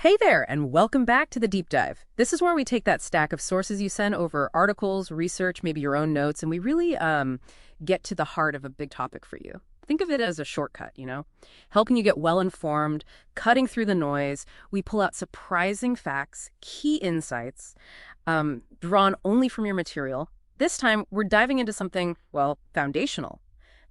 Hey there, and welcome back to the Deep Dive. This is where we take that stack of sources you send over articles, research, maybe your own notes, and we really get to the heart of a big topic for you. Think of it as a shortcut, helping you get well-informed, cutting through the noise. We pull out surprising facts, key insights, drawn only from your material. This time, we're diving into something, well, foundational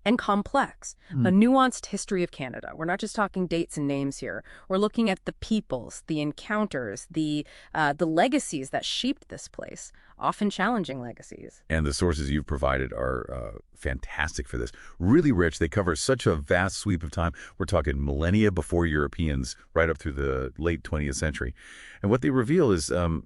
and complex, a nuanced history of Canada. We're not just talking dates and names here. We're looking at the peoples, the encounters, the legacies that shaped this place, often challenging legacies. And the sources you've provided are fantastic for this. Really rich. They cover such a vast sweep of time. We're talking millennia before Europeans, right up through the late 20th century. And what they reveal is a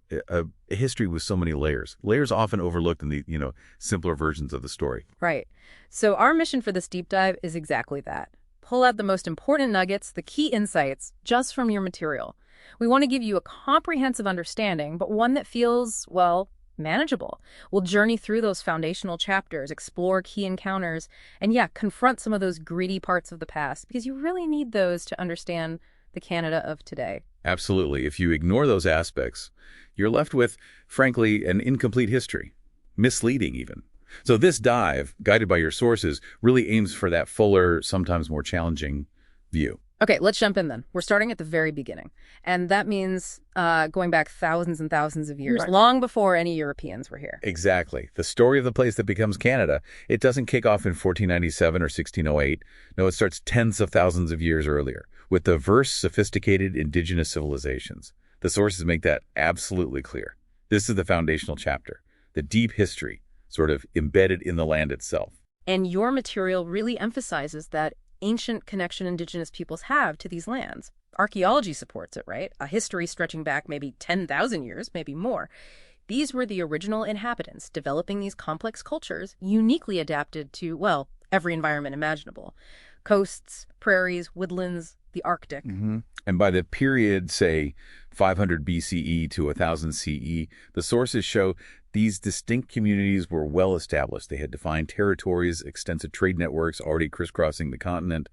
history with so many layers. Layers often overlooked in the simpler versions of the story. Right. So our mission for this deep dive is exactly that. Pull out the most important nuggets, the key insights, just from your material. We want to give you a comprehensive understanding, but one that feels, well, manageable. We'll journey through those foundational chapters, explore key encounters, and confront some of those gritty parts of the past, because you really need those to understand the Canada of today. Absolutely. If you ignore those aspects, you're left with, frankly, an incomplete history. Misleading, even. So this dive, guided by your sources, really aims for that fuller, sometimes more challenging view. Okay, let's jump in then. We're starting at the very beginning. And that means going back thousands and thousands of years, long before any Europeans were here. Exactly. The story of the place that becomes Canada, it doesn't kick off in 1497 or 1608. No, it starts tens of thousands of years earlier, with diverse, sophisticated Indigenous civilizations. The sources make that absolutely clear. This is the foundational chapter, the deep history, sort of embedded in the land itself. And your material really emphasizes that ancient connection Indigenous peoples have to these lands. Archaeology supports it, right? A history stretching back maybe 10,000 years, maybe more. These were the original inhabitants developing these complex cultures uniquely adapted to, well, every environment imaginable. Coasts, prairies, woodlands, the Arctic. And by the period, say, 500 BCE to 1000 CE, the sources show these distinct communities were well established. They had defined territories, extensive trade networks already crisscrossing the continent.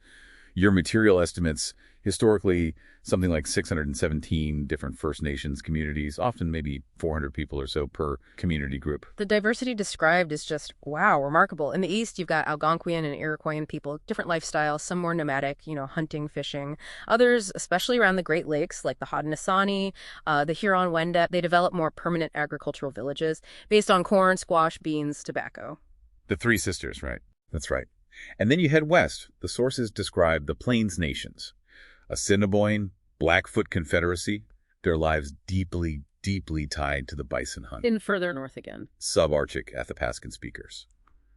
Your material estimates historically something like 617 different First Nations communities, often maybe 400 people or so per community group. The diversity described is just, wow, remarkable. In the East, you've got Algonquian and Iroquoian people, different lifestyles, some more nomadic, hunting, fishing. Others, especially around the Great Lakes, like the Haudenosaunee, the Huron-Wendat, they develop more permanent agricultural villages based on corn, squash, beans, tobacco. The Three Sisters, right? That's right. And then you head west. The sources describe the Plains Nations, Assiniboine, Blackfoot Confederacy, their lives deeply, deeply tied to the bison hunt. In further north again. Subarctic Athapascan speakers,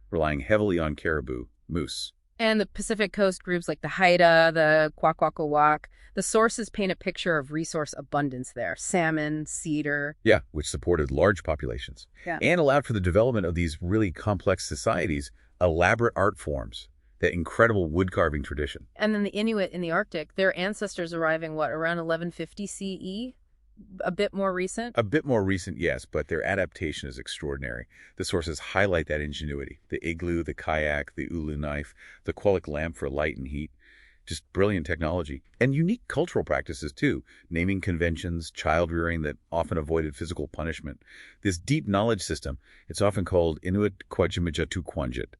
relying heavily on caribou, moose. And the Pacific Coast groups like the Haida, the Kwakwaka'wakw, the sources paint a picture of resource abundance there. Salmon, cedar. Yeah, which supported large populations. And allowed for the development of these really complex societies, elaborate art forms, that incredible wood carving tradition. And then the Inuit in the Arctic, their ancestors arriving, around 1150 CE? A bit more recent? A bit more recent, yes, but their adaptation is extraordinary. The sources highlight that ingenuity. The igloo, the kayak, the ulu knife, the Kwolok lamp for light and heat. Just brilliant technology. And unique cultural practices, too. Naming conventions, child rearing that often avoided physical punishment. This deep knowledge system, it's often called Inuit Kwajimajatukwonjit.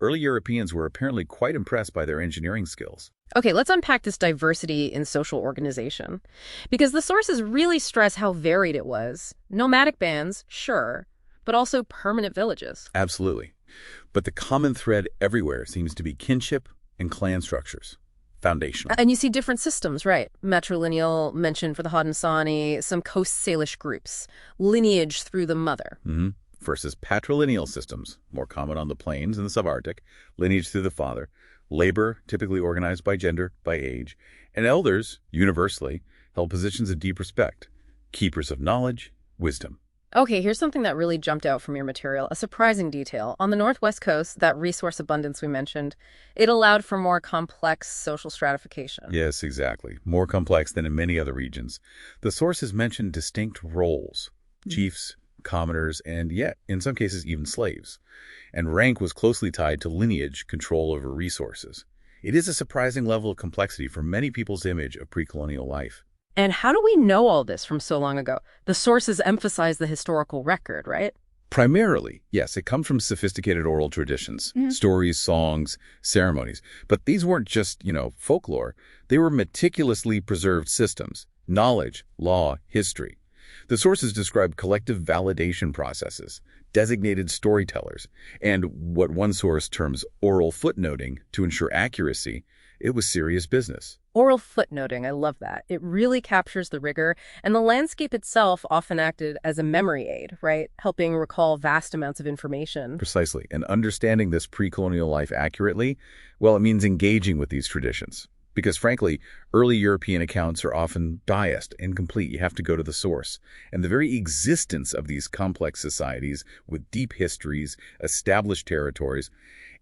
Early Europeans were apparently quite impressed by their engineering skills. Okay, let's unpack this diversity in social organization. Because the sources really stress how varied it was. Nomadic bands, sure, but also permanent villages. Absolutely. But the common thread everywhere seems to be kinship and clan structures. Foundational. And you see different systems, right? Matrilineal mentioned for the Haudenosaunee, some Coast Salish groups, lineage through the mother. Versus patrilineal systems, more common on the plains and the subarctic, lineage through the father, labor, typically organized by gender, by age, and elders, universally, held positions of deep respect, keepers of knowledge, wisdom. Okay, here's something that really jumped out from your material, a surprising detail. On the Northwest Coast, that resource abundance we mentioned, it allowed for more complex social stratification. Yes, exactly. More complex than in many other regions. The sources mention distinct roles, chiefs, commoners, and yet, in some cases, even slaves. And rank was closely tied to lineage, control over resources. It is a surprising level of complexity for many people's image of pre-colonial life. And how do we know all this from so long ago? The sources emphasize the historical record, right? Primarily, yes, it comes from sophisticated oral traditions, stories, songs, ceremonies. But these weren't just, folklore. They were meticulously preserved systems, knowledge, law, history. The sources describe collective validation processes, designated storytellers, and what one source terms oral footnoting to ensure accuracy. It was serious business. Oral footnoting, I love that. It really captures the rigor, and the landscape itself often acted as a memory aid, right? Helping recall vast amounts of information. Precisely. And understanding this pre-colonial life accurately, well, it means engaging with these traditions. Because frankly, early European accounts are often biased, incomplete. You have to go to the source. And the very existence of these complex societies with deep histories, established territories,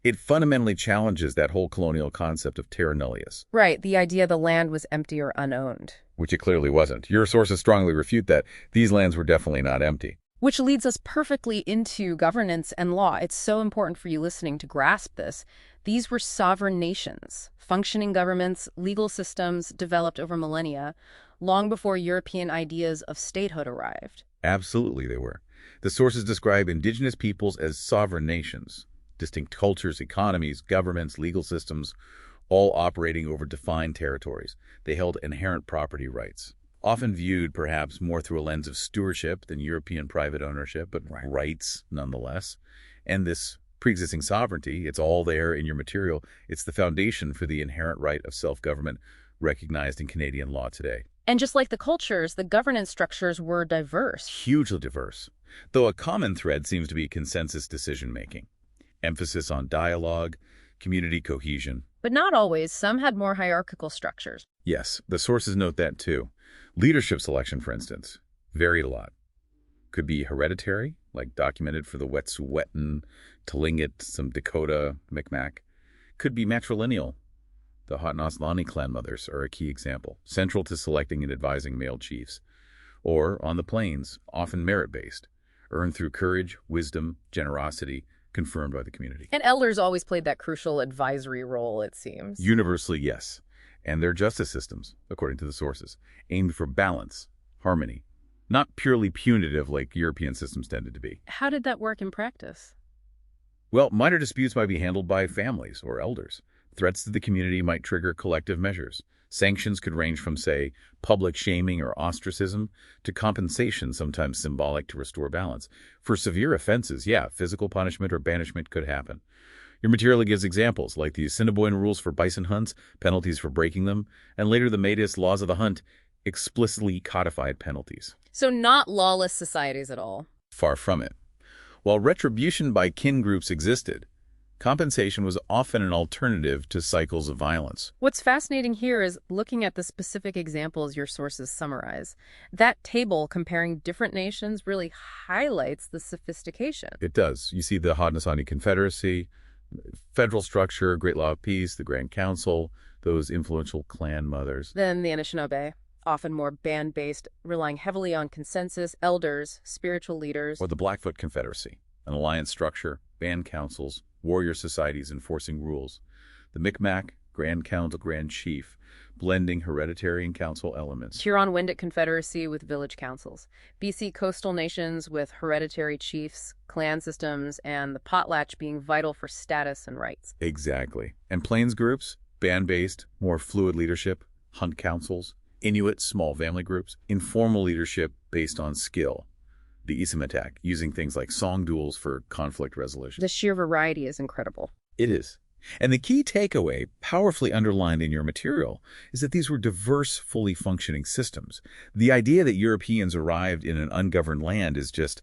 it fundamentally challenges that whole colonial concept of terra nullius. Right, the idea the land was empty or unowned. Which it clearly wasn't. Your sources strongly refute that. These lands were definitely not empty. Which leads us perfectly into governance and law. It's so important for you listening to grasp this. These were sovereign nations, functioning governments, legal systems developed over millennia, long before European ideas of statehood arrived. Absolutely they were. The sources describe indigenous peoples as sovereign nations, distinct cultures, economies, governments, legal systems, all operating over defined territories. They held inherent property rights, often viewed perhaps more through a lens of stewardship than European private ownership, but rights nonetheless. And this pre-existing sovereignty, it's all there in your material. It's the foundation for the inherent right of self-government recognized in Canadian law today. And just like the cultures, the governance structures were diverse. Hugely diverse, though a common thread seems to be consensus decision-making. Emphasis on dialogue, community cohesion. But not always. Some had more hierarchical structures. Yes, the sources note that too. Leadership selection, for instance, varied a lot. Could be hereditary, like documented for the Wet'suwet'en, Tlingit, some Dakota, Mi'kmaq. Could be matrilineal. The Haudenosaunee clan mothers are a key example, central to selecting and advising male chiefs. Or, on the plains, often merit-based, earned through courage, wisdom, generosity, confirmed by the community. And elders always played that crucial advisory role, it seems. Universally, yes. And their justice systems, according to the sources, aimed for balance, harmony, not purely punitive like European systems tended to be. How did that work in practice? Well, minor disputes might be handled by families or elders. Threats to the community might trigger collective measures. Sanctions could range from, say, public shaming or ostracism to compensation, sometimes symbolic to restore balance. For severe offenses, yeah, physical punishment or banishment could happen. Your material gives examples, like the Assiniboine rules for bison hunts, penalties for breaking them, and later the Métis laws of the hunt, explicitly codified penalties. So not lawless societies at all. Far from it. While retribution by kin groups existed, compensation was often an alternative to cycles of violence. What's fascinating here is looking at the specific examples your sources summarize. That table comparing different nations really highlights the sophistication. It does. You see the Haudenosaunee Confederacy, federal structure, Great Law of Peace, the Grand Council, those influential clan mothers. Then the Anishinaabe, often more band-based, relying heavily on consensus, elders, spiritual leaders. Or the Blackfoot Confederacy, an alliance structure, band councils, warrior societies enforcing rules. The Mi'kmaq, Grand Council, Grand Chief, blending hereditary and council elements. Huron-Wendat Confederacy with village councils. BC coastal nations with hereditary chiefs, clan systems, and the potlatch being vital for status and rights. Exactly. And Plains groups, band-based, more fluid leadership, hunt councils. Inuit, small family groups. Informal leadership based on skill. The Isimatak, using things like song duels for conflict resolution. The sheer variety is incredible. It is. And the key takeaway, powerfully underlined in your material, is that these were diverse, fully functioning systems. The idea that Europeans arrived in an ungoverned land is just,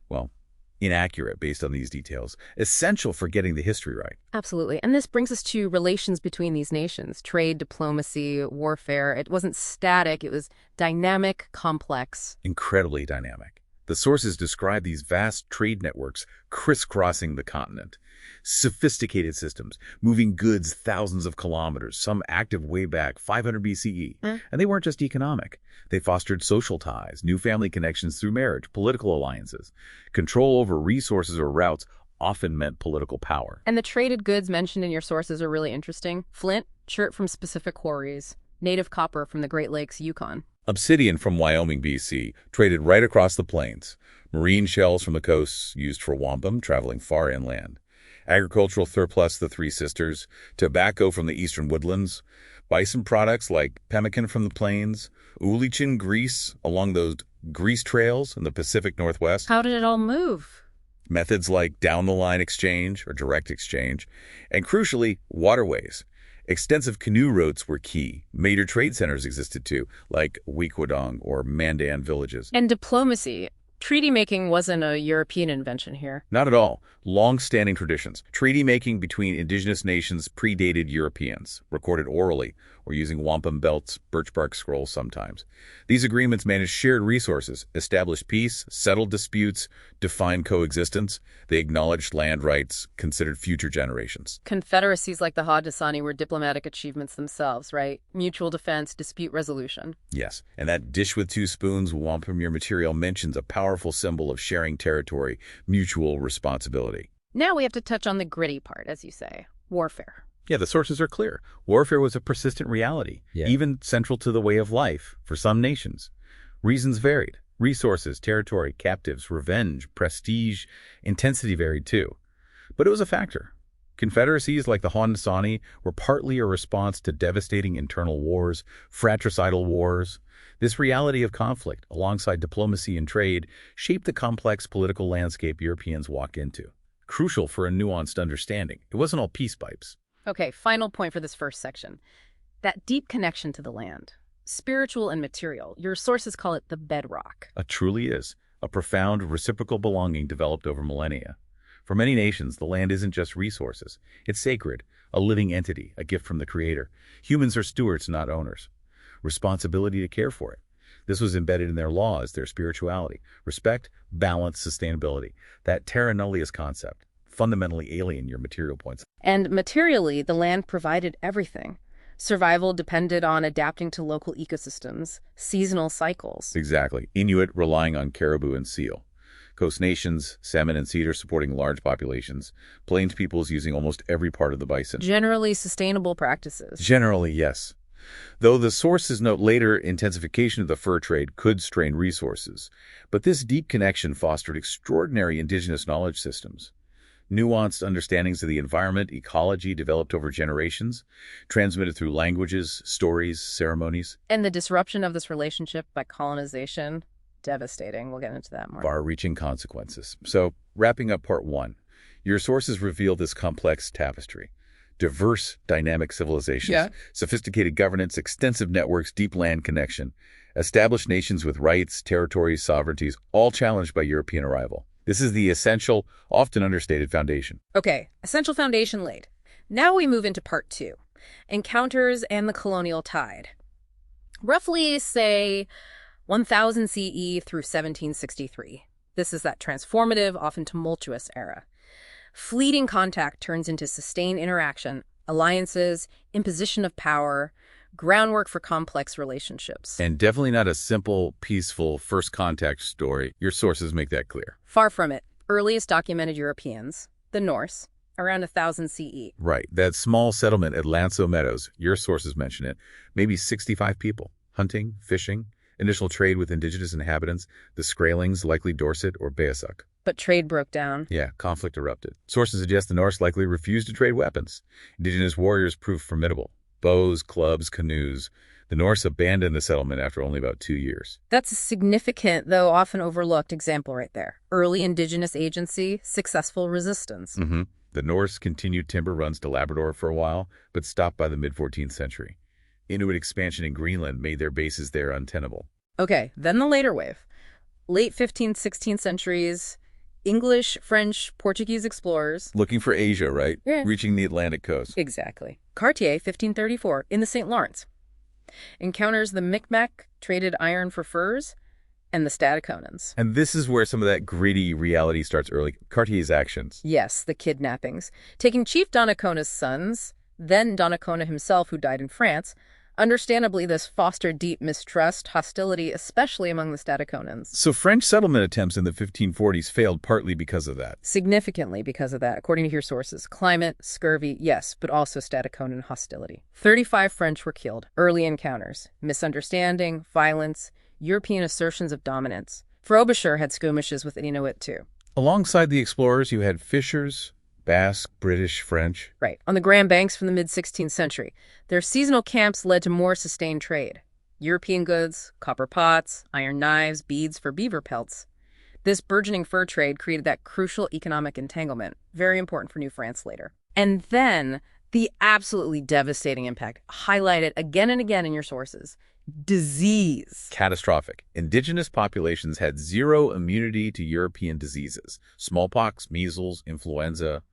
well, inaccurate based on these details, essential for getting the history right. Absolutely. And this brings us to relations between these nations. Trade, diplomacy, warfare. It wasn't static. It was dynamic, complex. Incredibly dynamic. The sources describe these vast trade networks crisscrossing the continent. Sophisticated systems, moving goods thousands of kilometers, some active way back 500 BCE. And they weren't just economic. They fostered social ties, new family connections through marriage, political alliances. Control over resources or routes often meant political power. And the traded goods mentioned in your sources are really interesting. Flint, chert from specific quarries. Native copper from the Great Lakes, Yukon. Obsidian from Wyoming, BC, traded right across the plains. Marine shells from the coasts used for wampum, traveling far inland. Agricultural surplus the Three Sisters, tobacco from the eastern woodlands, bison products like pemmican from the plains, Ulichin grease along those grease trails in the Pacific Northwest. How did it all move? Methods like down-the-line exchange or direct exchange, and crucially, waterways. Extensive canoe routes were key. Major trade centers existed too, like Wequidong or Mandan villages. And diplomacy. Treaty making wasn't a European invention here. Not at all. Long-standing traditions. Treaty making between indigenous nations predated Europeans, recorded orally or using wampum belts, birch bark scrolls sometimes. These agreements managed shared resources, established peace, settled disputes, defined coexistence. They acknowledged land rights, considered future generations. Confederacies like the Haudenosaunee were diplomatic achievements themselves, right? Mutual defense, dispute resolution. Yes, and that dish with two spoons, wampum material, mentions a powerful symbol of sharing territory, mutual responsibility. Now we have to touch on the gritty part, as you say, warfare. Yeah, the sources are clear. Warfare was a persistent reality, even central to the way of life for some nations. Reasons varied. Resources, territory, captives, revenge, prestige, intensity varied too. But it was a factor. Confederacies like the Haudenosaunee were partly a response to devastating internal wars, fratricidal wars. This reality of conflict, alongside diplomacy and trade, shaped the complex political landscape Europeans walked into. Crucial for a nuanced understanding. It wasn't all peace pipes. Okay, final point for this first section. That deep connection to the land, spiritual and material. Your sources call it the bedrock. It truly is. A profound reciprocal belonging developed over millennia. For many nations, the land isn't just resources. It's sacred, a living entity, a gift from the Creator. Humans are stewards, not owners. Responsibility to care for it. This was embedded in their laws, their spirituality. Respect, balance, sustainability. That terra nullius concept. Fundamentally alien your material points. And materially, the land provided everything. Survival depended on adapting to local ecosystems, seasonal cycles. Exactly. Inuit relying on caribou and seal. Coast nations, salmon and cedar supporting large populations. Plains peoples using almost every part of the bison. Generally sustainable practices. Generally, yes. Though the sources note later intensification of the fur trade could strain resources. But this deep connection fostered extraordinary indigenous knowledge systems. Nuanced understandings of the environment, ecology developed over generations, transmitted through languages, stories, ceremonies. And the disruption of this relationship by colonization, devastating. We'll get into that more. Far-reaching consequences. So, wrapping up part one, your sources reveal this complex tapestry. Diverse, dynamic civilizations, sophisticated governance, extensive networks, deep land connection, established nations with rights, territories, sovereignties, all challenged by European arrival. This is the essential, often understated foundation. Okay, essential foundation laid. Now we move into part two, encounters and the colonial tide. Roughly, say, 1000 CE through 1763. This is that transformative, often tumultuous era. Fleeting contact turns into sustained interaction, alliances, imposition of power, groundwork for complex relationships. And definitely not a simple, peaceful first contact story. Your sources make that clear. Far from it. Earliest documented Europeans, the Norse, around 1000 CE. Right. That small settlement at Lanso Meadows, your sources mention it, maybe 65 people. Hunting, fishing, initial trade with indigenous inhabitants, the Skraelings, likely Dorset or Beasac. But trade broke down. Yeah, conflict erupted. Sources suggest the Norse likely refused to trade weapons. Indigenous warriors proved formidable. Bows, clubs, canoes. The Norse abandoned the settlement after only about 2 years. That's a significant, though often overlooked, example right there. Early indigenous agency, successful resistance. The Norse continued timber runs to Labrador for a while, but stopped by the mid-14th century. Inuit expansion in Greenland made their bases there untenable. Okay, then the later wave. Late 15th, 16th centuries, English, French, Portuguese explorers. Looking for Asia, right? Yeah. Reaching the Atlantic coast. Exactly. Cartier, 1534, in the St. Lawrence. Encounters the Micmac, traded iron for furs, and the Stadaconans. And this is where some of that gritty reality starts early. Cartier's actions. Yes, the kidnappings. Taking Chief Donnacona's sons, then Donnacona himself, who died in France, Understandably, this fostered deep mistrust, hostility, especially among the Stadaconans. So French settlement attempts in the 1540s failed partly because of that. Significantly because of that, according to your sources. Climate, scurvy, yes, but also Stadaconan hostility. 35 French were killed. Early encounters. Misunderstanding, violence, European assertions of dominance. Frobisher had skirmishes with Inuit too. Alongside the explorers, you had fishers, Basque, British, French. Right. On the Grand Banks from the mid-16th century, their seasonal camps led to more sustained trade. European goods, copper pots, iron knives, beads for beaver pelts. This burgeoning fur trade created that crucial economic entanglement, very important for New France later. And then, the absolutely devastating impact, highlighted again and again in your sources. Disease. Catastrophic. Indigenous populations had zero immunity to European diseases. Smallpox, measles, influenza.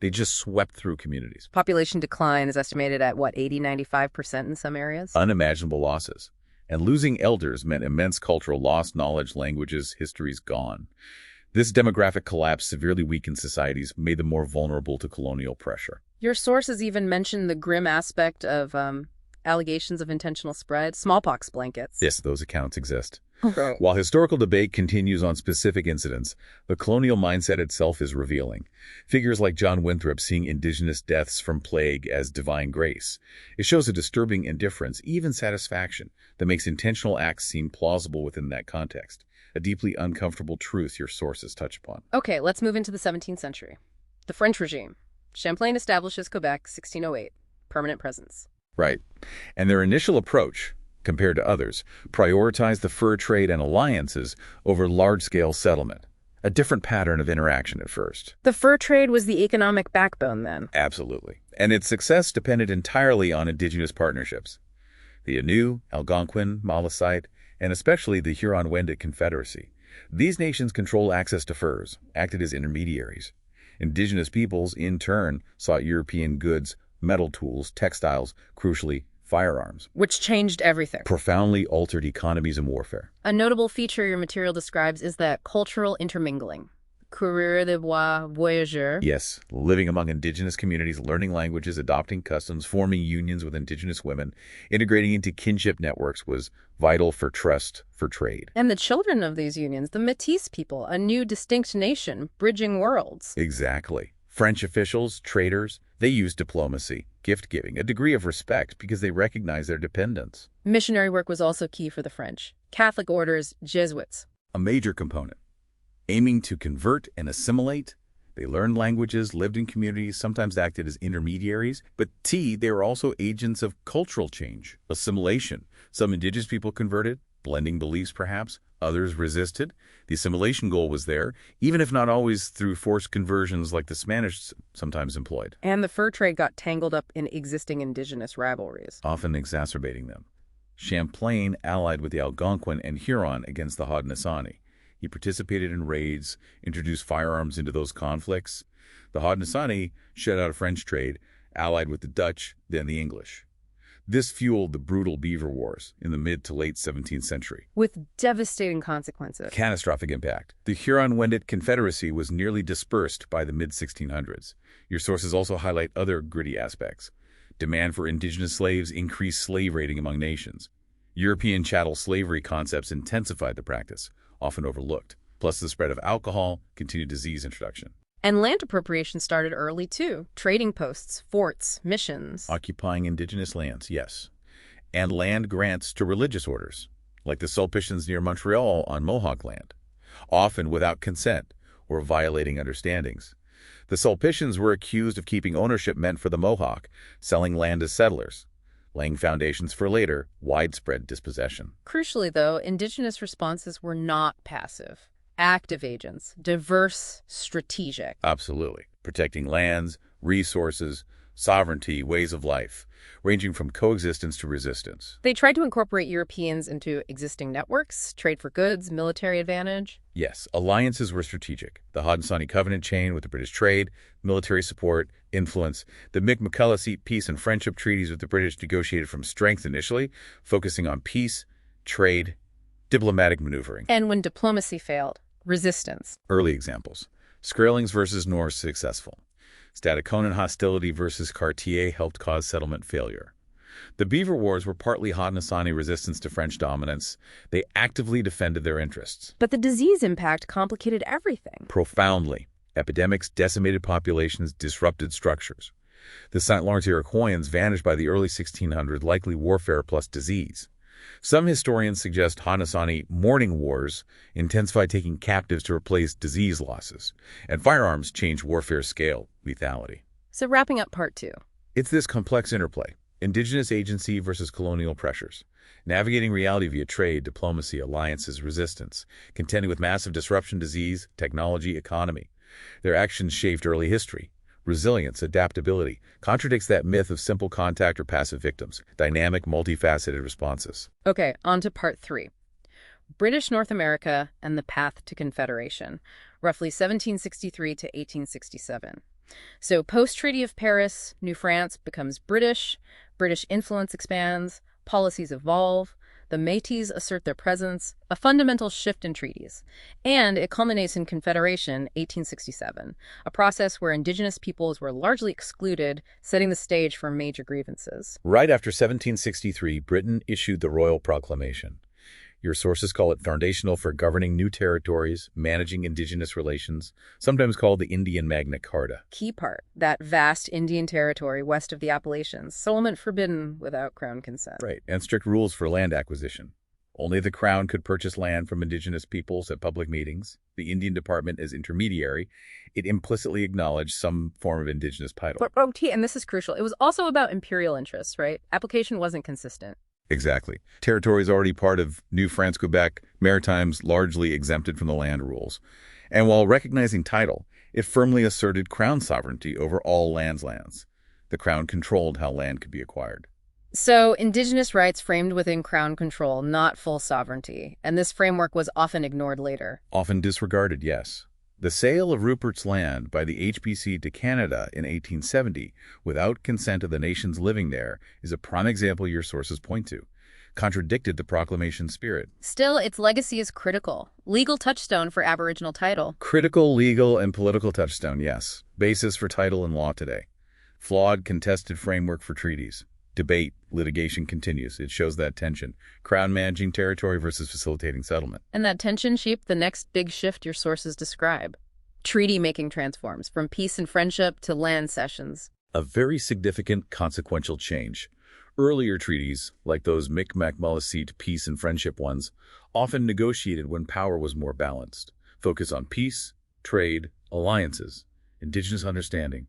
They just swept through communities. Population decline is estimated at, 80–95% in some areas? Unimaginable losses. And losing elders meant immense cultural loss, knowledge, languages, histories gone. This demographic collapse severely weakened societies, made them more vulnerable to colonial pressure. Your sources even mention the grim aspect of allegations of intentional spread, smallpox blankets. Yes, those accounts exist. Right. While historical debate continues on specific incidents, the colonial mindset itself is revealing. Figures like John Winthrop seeing indigenous deaths from plague as divine grace. It shows a disturbing indifference, even satisfaction, that makes intentional acts seem plausible within that context. A deeply uncomfortable truth your sources touch upon. Okay, let's move into the 17th century. The French regime. Champlain establishes Quebec, 1608. Permanent presence. Right. And their initial approach, compared to others, prioritized the fur trade and alliances over large-scale settlement. A different pattern of interaction at first. The fur trade was the economic backbone then. Absolutely. And its success depended entirely on indigenous partnerships. The Inuit, Algonquin, Malasite, and especially the Huron-Wendat Confederacy. These nations controlled access to furs, acted as intermediaries. Indigenous peoples, in turn, sought European goods, metal tools, textiles, crucially, firearms. Which changed everything. Profoundly altered economies and warfare. A notable feature your material describes is that cultural intermingling. Coureur de bois voyageur. Yes, living among indigenous communities, learning languages, adopting customs, forming unions with indigenous women, integrating into kinship networks was vital for trust, for trade. And the children of these unions, the Métis people, a new distinct nation, bridging worlds. Exactly. French officials, traders, they used diplomacy, gift-giving, a degree of respect because they recognized their dependence. Missionary work was also key for the French. Catholic orders, Jesuits. A major component. Aiming to convert and assimilate, they learned languages, lived in communities, sometimes acted as intermediaries, but they were also agents of cultural change, assimilation. Some indigenous people converted, blending beliefs perhaps, others resisted. The assimilation goal was there, even if not always through forced conversions like the Spanish sometimes employed. And the fur trade got tangled up in existing indigenous rivalries. Often exacerbating them. Champlain allied with the Algonquin and Huron against the Haudenosaunee. He participated in raids, introduced firearms into those conflicts. The Haudenosaunee shut out a French trade, allied with the Dutch, then the English. This fueled the brutal beaver wars in the mid to late 17th century. With devastating consequences. Catastrophic impact. The Huron-Wendat Confederacy was nearly dispersed by the mid-1600s. Your sources also highlight other gritty aspects. Demand for indigenous slaves increased slave raiding among nations. European chattel slavery concepts intensified the practice, often overlooked. Plus the spread of alcohol, continued disease introduction. And land appropriation started early, too. Trading posts, forts, missions. Occupying indigenous lands, yes. And land grants to religious orders, like the Sulpicians near Montreal on Mohawk land, often without consent or violating understandings. The Sulpicians were accused of keeping ownership meant for the Mohawk, selling land as settlers, laying foundations for later, widespread dispossession. Crucially, though, indigenous responses were not passive. Active agents, diverse, strategic. Absolutely. Protecting lands, resources, sovereignty, ways of life, ranging from coexistence to resistance. They tried to incorporate Europeans into existing networks, trade for goods, military advantage. Yes, alliances were strategic. The Haudenosaunee Covenant chain with the British trade, military support, influence. The Mick-McCullough seat peace and friendship treaties with the British negotiated from strength initially, focusing on peace, trade, diplomatic maneuvering. And when diplomacy failed, resistance. Early examples. Skraelings versus Norse successful. Stadaconan hostility versus Cartier helped cause settlement failure. The Beaver Wars were partly Haudenosaunee resistance to French dominance. They actively defended their interests. But the disease impact complicated everything. Profoundly. Epidemics decimated populations, disrupted structures. The St. Lawrence Iroquoians vanished by the early 1600s, likely warfare plus disease. Some historians suggest Haudenosaunee mourning wars intensified taking captives to replace disease losses, and firearms changed warfare scale, lethality. So wrapping up part 2. It's this complex interplay. Indigenous agency versus colonial pressures. Navigating reality via trade, diplomacy, alliances, resistance. Contending with massive disruption, disease, technology, economy. Their actions shaped early history. Resilience, adaptability, contradicts that myth of simple contact or passive victims. Dynamic, multifaceted responses. Okay, on to part 3. British North America and the path to Confederation, roughly 1763 to 1867. So post-Treaty of Paris, New France becomes British, British influence expands, policies evolve, the Métis assert their presence, a fundamental shift in treaties, and it culminates in Confederation, 1867, a process where Indigenous peoples were largely excluded, setting the stage for major grievances. Right after 1763, Britain issued the Royal Proclamation. Your sources call it foundational for governing new territories, managing Indigenous relations, sometimes called the Indian Magna Carta. Key part, that vast Indian territory west of the Appalachians, settlement forbidden without Crown consent. Right, and strict rules for land acquisition. Only the Crown could purchase land from Indigenous peoples at public meetings. The Indian Department as intermediary. It implicitly acknowledged some form of Indigenous title. And this is crucial, it was also about imperial interests, right? Application wasn't consistent. Exactly. Territories already part of New France, Quebec, Maritimes largely exempted from the land rules. And while recognizing title, it firmly asserted Crown sovereignty over all lands. The Crown controlled how land could be acquired. So Indigenous rights framed within Crown control, not full sovereignty. And this framework was often ignored later. Often disregarded, yes. The sale of Rupert's Land by the HBC to Canada in 1870, without consent of the nations living there, is a prime example your sources point to. Contradicted the proclamation's spirit. Still, its legacy is critical. Legal touchstone for Aboriginal title. Critical legal and political touchstone, yes. Basis for title and law today. Flawed, contested framework for treaties. Debate, litigation continues. It shows that tension. Crown managing territory versus facilitating settlement. And that tension shaped the next big shift your sources describe. Treaty-making transforms, from peace and friendship to land cessions. A very significant, consequential change. Earlier treaties, like those Micmac-Mullaseet peace and friendship ones, often negotiated when power was more balanced. Focus on peace, trade, alliances, Indigenous understanding.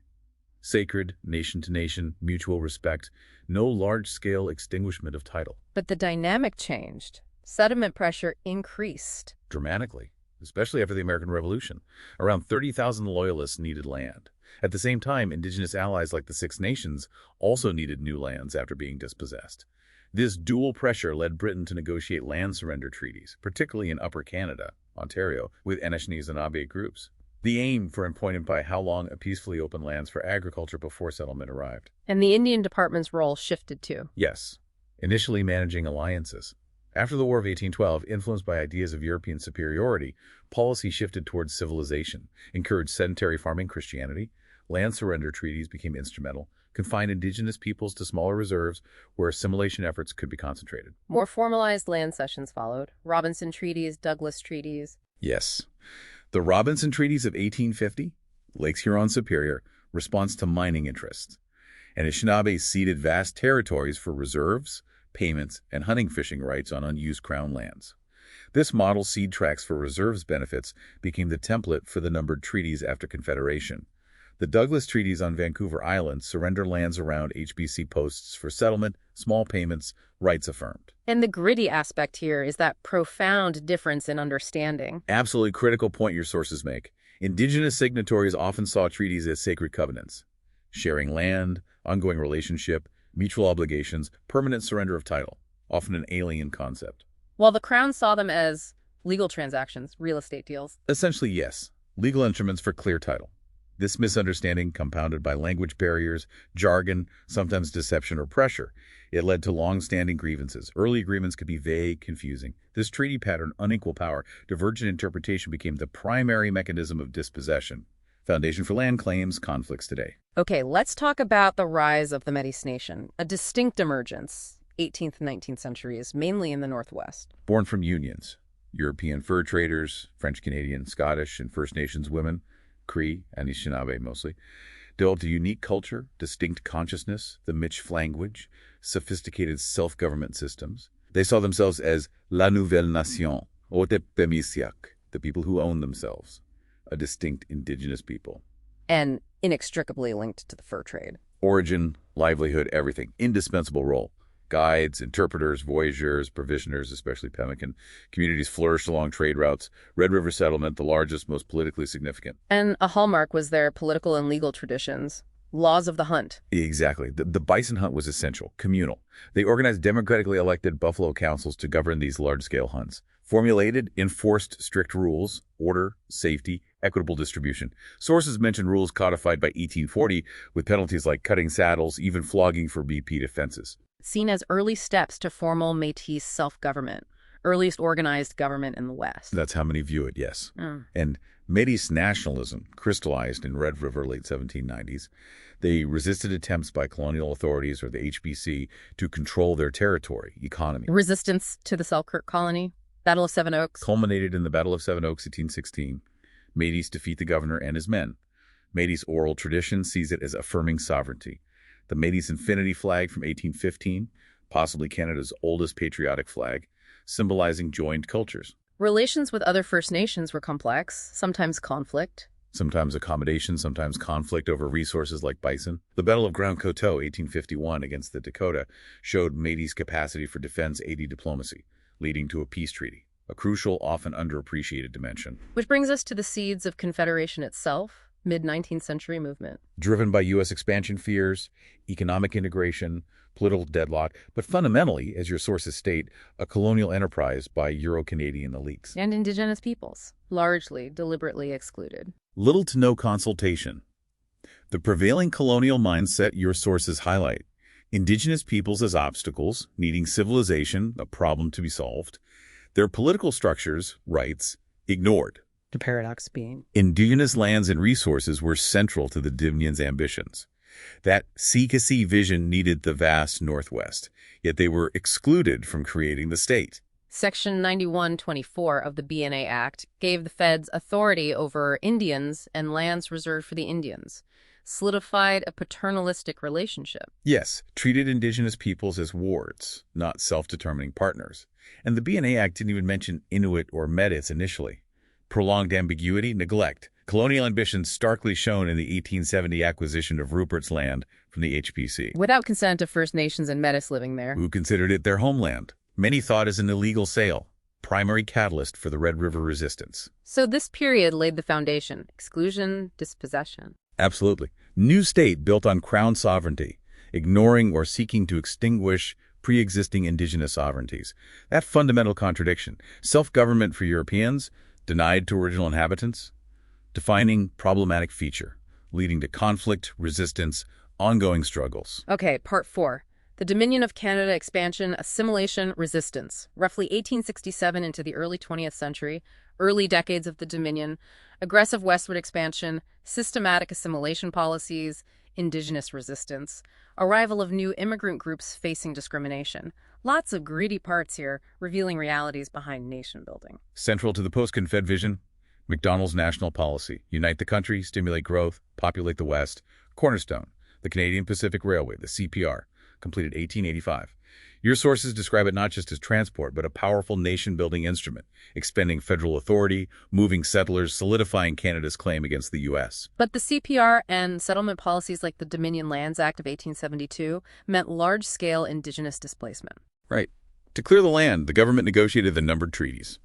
Sacred, nation-to-nation, mutual respect, no large-scale extinguishment of title. But the dynamic changed. Settlement pressure increased. Dramatically, especially after the American Revolution. Around 30,000 loyalists needed land. At the same time, Indigenous allies like the Six Nations also needed new lands after being dispossessed. This dual pressure led Britain to negotiate land surrender treaties, particularly in Upper Canada, Ontario, with Anishinaabe groups. The aim for appointed by how long a peacefully open lands for agriculture before settlement arrived. And the Indian Department's role shifted too. Yes, initially managing alliances. After the War of 1812, influenced by ideas of European superiority, policy shifted towards civilization, encouraged sedentary farming Christianity, land surrender treaties became instrumental, confined Indigenous peoples to smaller reserves where assimilation efforts could be concentrated. More formalized land cessions followed. Robinson treaties, Douglas treaties. Yes. The Robinson Treaties of 1850, Lakes Huron-Superior, response to mining interests. Anishinaabe ceded vast territories for reserves, payments, and hunting fishing rights on unused Crown lands. This model seed tracts for reserves benefits became the template for the numbered treaties after Confederation. The Douglas Treaties on Vancouver Island surrender lands around HBC posts for settlement, small payments, rights affirmed. And the gritty aspect here is that profound difference in understanding. Absolutely critical point your sources make. Indigenous signatories often saw treaties as sacred covenants. Sharing land, ongoing relationship, mutual obligations, permanent surrender of title, often an alien concept. While the Crown saw them as legal transactions, real estate deals. Essentially, yes. Legal instruments for clear title. This misunderstanding, compounded by language barriers, jargon, sometimes deception or pressure, it led to long-standing grievances. Early agreements could be vague, confusing. This treaty pattern, unequal power, divergent interpretation became the primary mechanism of dispossession. foundation for land claims, conflicts today. Okay, let's talk about the rise of the Métis Nation, a distinct emergence, 18th and 19th centuries, mainly in the Northwest. Born from unions, European fur traders, French, Canadian, Scottish, and First Nations women, Cree and Anishinaabe mostly, developed a unique culture, distinct consciousness, the Michif language, sophisticated self-government systems. They saw themselves as La Nouvelle Nation, Otepemisiak, the people who own themselves, a distinct indigenous people. And inextricably linked to the fur trade. Origin, livelihood, everything. Indispensable role. Guides, interpreters, voyageurs, provisioners, especially pemmican. Communities flourished along trade routes. Red River settlement, the largest, most politically significant. And a hallmark was their political and legal traditions. Laws of the hunt. Exactly. The bison hunt was essential, communal. They organized democratically elected buffalo councils to govern these large-scale hunts. Formulated, enforced strict rules, order, safety, equitable distribution. Sources mention rules codified by 1840 with penalties like cutting saddles, even flogging for repeat offenses. Seen as early steps to formal Métis self-government, earliest organized government in the West. That's how many view it, yes. And Métis nationalism crystallized in Red River late 1790s. They resisted attempts by colonial authorities or the HBC to control their territory, economy. Resistance to the Selkirk colony, Battle of Seven Oaks. Culminated in the Battle of Seven Oaks, 1816. Métis defeat the governor and his men. Métis oral tradition sees it as affirming sovereignty. The Métis infinity flag from 1815, possibly Canada's oldest patriotic flag, symbolizing joined cultures. Relations with other First Nations were complex, sometimes conflict. Sometimes accommodation, sometimes conflict over resources like bison. The Battle of Grand Coteau, 1851, against the Dakota, showed Métis' capacity for defense aiding diplomacy, leading to a peace treaty, a crucial, often underappreciated dimension. Which brings us to the seeds of Confederation itself, mid-19th century movement. Driven by U.S. expansion fears, economic integration, political deadlock, but fundamentally, as your sources state, a colonial enterprise by Euro-Canadian elites. And Indigenous peoples, largely deliberately excluded. Little to no consultation. The prevailing colonial mindset your sources highlight. Indigenous peoples as obstacles, needing civilization, a problem to be solved. Their political structures, rights, ignored. The paradox being, Indigenous lands and resources were central to the Dominions' ambitions. That sea-to-sea vision needed the vast Northwest, yet they were excluded from creating the state. Section 9124 of the BNA Act gave the feds authority over Indians and lands reserved for the Indians, solidified a paternalistic relationship. Yes, treated Indigenous peoples as wards, not self-determining partners. And the BNA Act didn't even mention Inuit or Métis initially. Prolonged ambiguity, neglect. Colonial ambitions starkly shown in the 1870 acquisition of Rupert's Land from the HBC. Without consent of First Nations and Métis living there. Who considered it their homeland. Many thought as an illegal sale, primary catalyst for the Red River resistance. So this period laid the foundation. Exclusion, dispossession. Absolutely. New state built on crown sovereignty, ignoring or seeking to extinguish pre-existing indigenous sovereignties. That fundamental contradiction. Self-government for Europeans, denied to original inhabitants. Defining problematic feature, leading to conflict, resistance, ongoing struggles. Okay, part 4. The Dominion of Canada expansion, assimilation, resistance. Roughly 1867 into the early 20th century, early decades of the Dominion, aggressive westward expansion, systematic assimilation policies, Indigenous resistance, arrival of new immigrant groups facing discrimination. Lots of greedy parts here, revealing realities behind nation building. Central to the post-Confed vision, MacDonald's national policy. Unite the country, stimulate growth, populate the West. Cornerstone, the Canadian Pacific Railway, the CPR, completed 1885. Your sources describe it not just as transport, but a powerful nation-building instrument, expending federal authority, moving settlers, solidifying Canada's claim against the U.S. But the CPR and settlement policies like the Dominion Lands Act of 1872 meant large-scale Indigenous displacement. Right. To clear the land, the government negotiated the numbered treaties,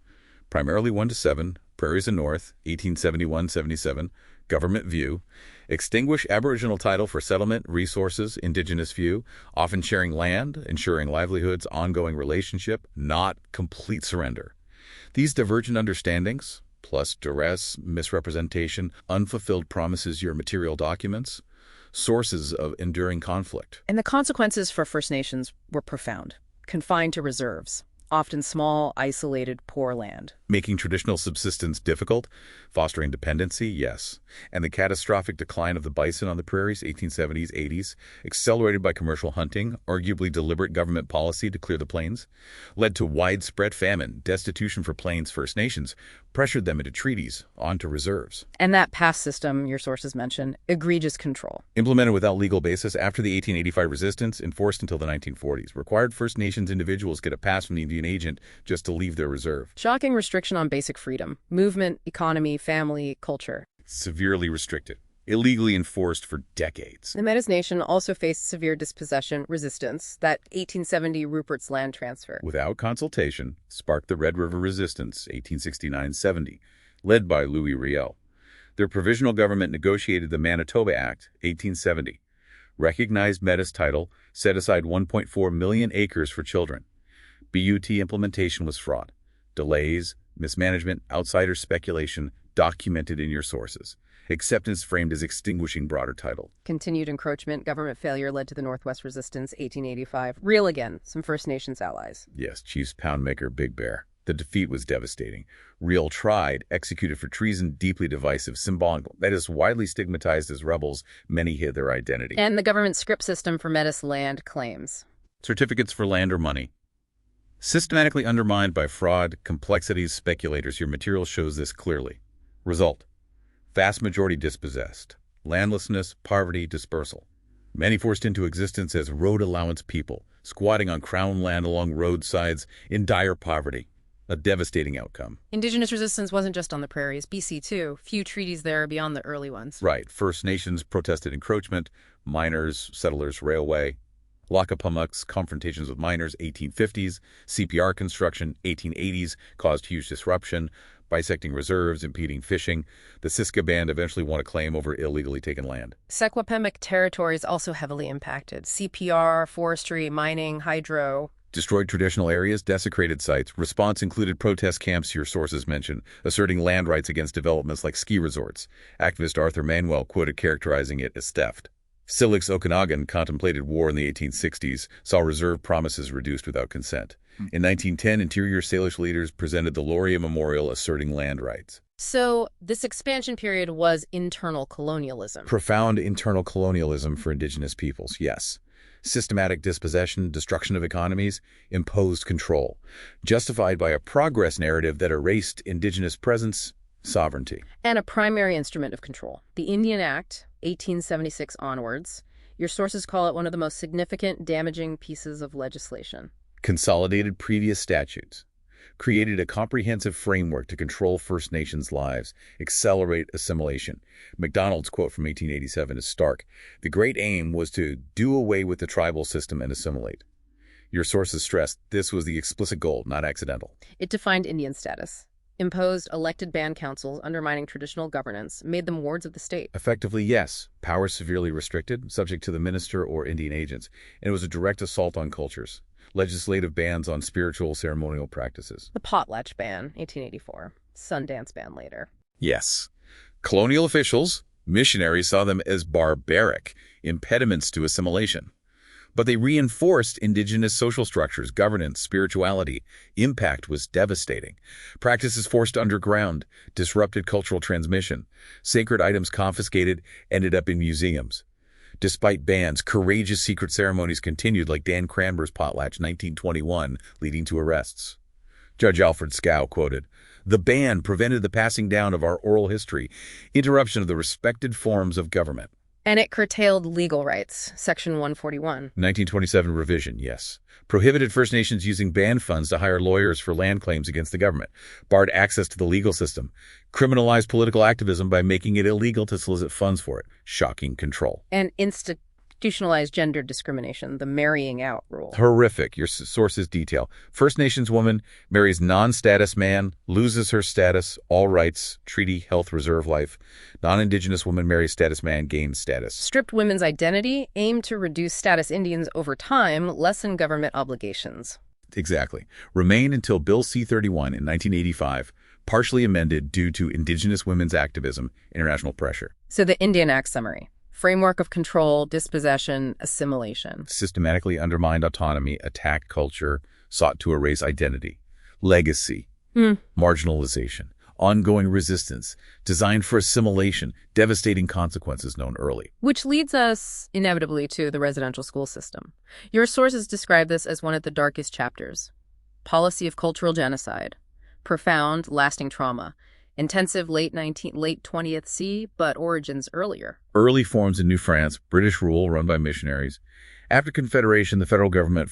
primarily 1 to 7, Prairies and North, 1871-77, Government View, extinguish Aboriginal title for settlement, resources, Indigenous view, often sharing land, ensuring livelihoods, ongoing relationship, not complete surrender. These divergent understandings, plus duress, misrepresentation, unfulfilled promises your material documents, sources of enduring conflict. And the consequences for First Nations were profound, confined to reserves. often small, isolated, poor land. Making traditional subsistence difficult, fostering dependency, yes. And the catastrophic decline of the bison on the prairies, 1870s, 80s, accelerated by commercial hunting, arguably deliberate government policy to clear the plains, led to widespread famine, destitution for Plains First Nations, pressured them into treaties, onto reserves. And that pass system, your sources mention, egregious control. Implemented without legal basis after the 1885 resistance, enforced until the 1940s, required First Nations individuals get a pass from the Indian agent just to leave their reserve. Shocking restriction on basic freedom, movement, economy, family, culture. Severely restricted. Illegally enforced for decades. The Métis Nation also faced severe dispossession resistance, that 1870 Rupert's land transfer. Without consultation, sparked the Red River Resistance, 1869-70, led by Louis Riel. Their provisional government negotiated the Manitoba Act, 1870, recognized Métis title, set aside 1.4 million acres for children. BUT implementation was fraud. Delays, mismanagement, outsider speculation, documented in your sources. Acceptance framed as extinguishing broader title. Continued encroachment, government failure led to the Northwest Resistance, 1885. Real again, some First Nations allies. Yes, Chiefs Poundmaker, Big Bear. The defeat was devastating. Real tried, executed for treason, deeply divisive, symbolic, that is widely stigmatized as rebels, many hid their identity. And the government script system for Métis land claims. Certificates for land or money. Systematically undermined by fraud, complexities, speculators. Your material shows this clearly. Result: vast majority dispossessed. Landlessness, poverty, dispersal. Many forced into existence as road allowance people, squatting on crown land along roadsides in dire poverty. A devastating outcome. Indigenous resistance wasn't just on the prairies. BC, too. Few treaties there beyond the early ones. Right. First Nations protested encroachment, miners, settlers, railway. Lakapamuks, confrontations with miners, 1850s. CPR construction, 1880s, caused huge disruption, bisecting reserves, impeding fishing. The Siska Band eventually won a claim over illegally taken land. Secwepemc territories also heavily impacted. CPR, forestry, mining, hydro. Destroyed traditional areas, desecrated sites. Response included protest camps your sources mention, asserting land rights against developments like ski resorts. Activist Arthur Manuel quoted characterizing it as theft. Silix Okanagan contemplated war in the 1860s, saw reserve promises reduced without consent. In 1910, Interior Salish leaders presented the Laurier Memorial asserting land rights. So this expansion period was internal colonialism. Profound internal colonialism for Indigenous peoples, yes. Systematic dispossession, destruction of economies, imposed control, justified by a progress narrative that erased Indigenous presence, sovereignty. And a primary instrument of control, the Indian Act, 1876 onwards. Your sources call it one of the most significant, damaging pieces of legislation. Consolidated previous statutes, created a comprehensive framework to control First Nations lives, accelerate assimilation. MacDonald's quote from 1887 is stark. The great aim was to do away with the tribal system and assimilate. Your sources stressed this was the explicit goal, not accidental. It defined Indian status, imposed elected band councils undermining traditional governance, made them wards of the state. Effectively, yes. Power severely restricted, subject to the minister or Indian agents, and it was a direct assault on cultures. Legislative bans on spiritual ceremonial practices. The potlatch ban, 1884. Sundance ban later. Yes. Colonial officials, missionaries saw them as barbaric, impediments to assimilation. But they reinforced Indigenous social structures, governance, spirituality. Impact was devastating. Practices forced underground, disrupted cultural transmission. Sacred items confiscated, ended up in museums. Despite bans, courageous secret ceremonies continued like Dan Cranber's potlatch 1921, leading to arrests. Judge Alfred Scow quoted, "The ban prevented the passing down of our oral history, interruption of the respected forms of government." And it curtailed legal rights, Section 141. 1927 revision, yes. Prohibited First Nations using band funds to hire lawyers for land claims against the government. Barred access to the legal system. Criminalized political activism by making it illegal to solicit funds for it. Shocking control. And institutionalized gender discrimination, the marrying out rule. Horrific. Your sources detail. First Nations woman marries non-status man, loses her status, all rights, treaty, health, reserve life. Non-Indigenous woman marries status man, gains status. Stripped women's identity, aimed to reduce status Indians over time, lessen government obligations. Exactly. Remain until Bill C-31 in 1985, partially amended due to Indigenous women's activism, international pressure. So the Indian Act summary. Framework of control, dispossession, assimilation. Systematically undermined autonomy, attacked culture, sought to erase identity, legacy, marginalization, ongoing resistance, designed for assimilation, devastating consequences known early. Which leads us, inevitably, to the residential school system. Your sources describe this as one of the darkest chapters. Policy of cultural genocide. Profound, lasting trauma. Intensive late 20th C, but origins earlier. Early forms in New France, British rule run by missionaries. After Confederation, the federal government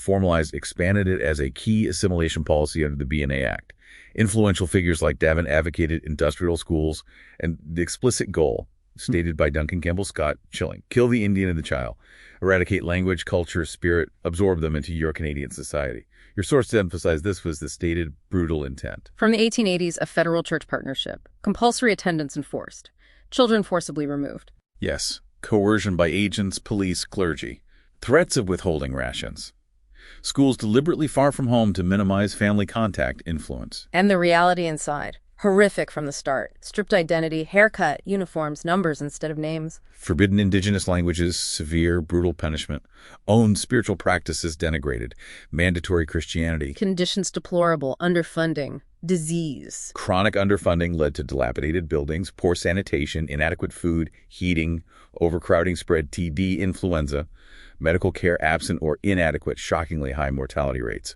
expanded it as a key assimilation policy under the B&A Act. Influential figures like Davin advocated industrial schools, and the explicit goal, stated by Duncan Campbell Scott, chilling: kill the Indian and the child, eradicate language, culture, spirit, absorb them into Euro-Canadian society. Your sources emphasize this was the stated brutal intent. From the 1880s, a federal church partnership. Compulsory attendance enforced. Children forcibly removed. Yes, coercion by agents, police, clergy. Threats of withholding rations. Schools deliberately far from home to minimize family contact influence. And the reality inside. Horrific from the start. Stripped identity, haircut, uniforms, numbers instead of names. Forbidden indigenous languages, severe, brutal punishment. Owned spiritual practices denigrated. Mandatory Christianity. Conditions deplorable, underfunding, disease. Chronic underfunding led to dilapidated buildings, poor sanitation, inadequate food, heating, overcrowding spread TB, influenza, medical care absent or inadequate, shockingly high mortality rates.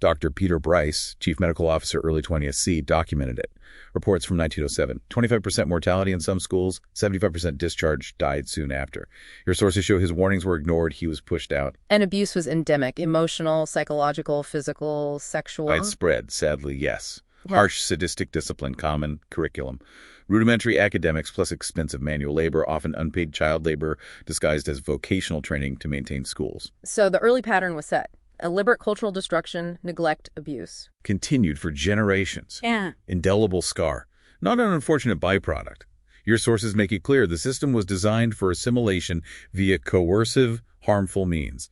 Dr. Peter Bryce, Chief Medical Officer, early 20th C, documented it. Reports from 1907. 25% mortality in some schools, 75% discharge, died soon after. Your sources show his warnings were ignored, he was pushed out. And abuse was endemic, emotional, psychological, physical, sexual. Widespread, sadly, yes. Yeah. Harsh, sadistic discipline, common curriculum. Rudimentary academics plus expensive manual labor, often unpaid child labor, disguised as vocational training to maintain schools. So the early pattern was set. Deliberate cultural destruction, neglect, abuse. Continued for generations. Yeah. Indelible scar. Not an unfortunate byproduct. Your sources make it clear the system was designed for assimilation via coercive, harmful means.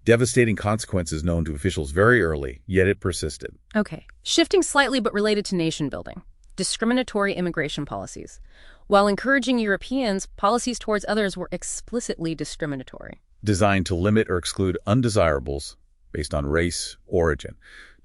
Devastating consequences known to officials very early, yet it persisted. Okay. Shifting slightly but related to nation building. Discriminatory immigration policies. While encouraging Europeans, policies towards others were explicitly discriminatory. Designed to limit or exclude undesirables based on race, origin,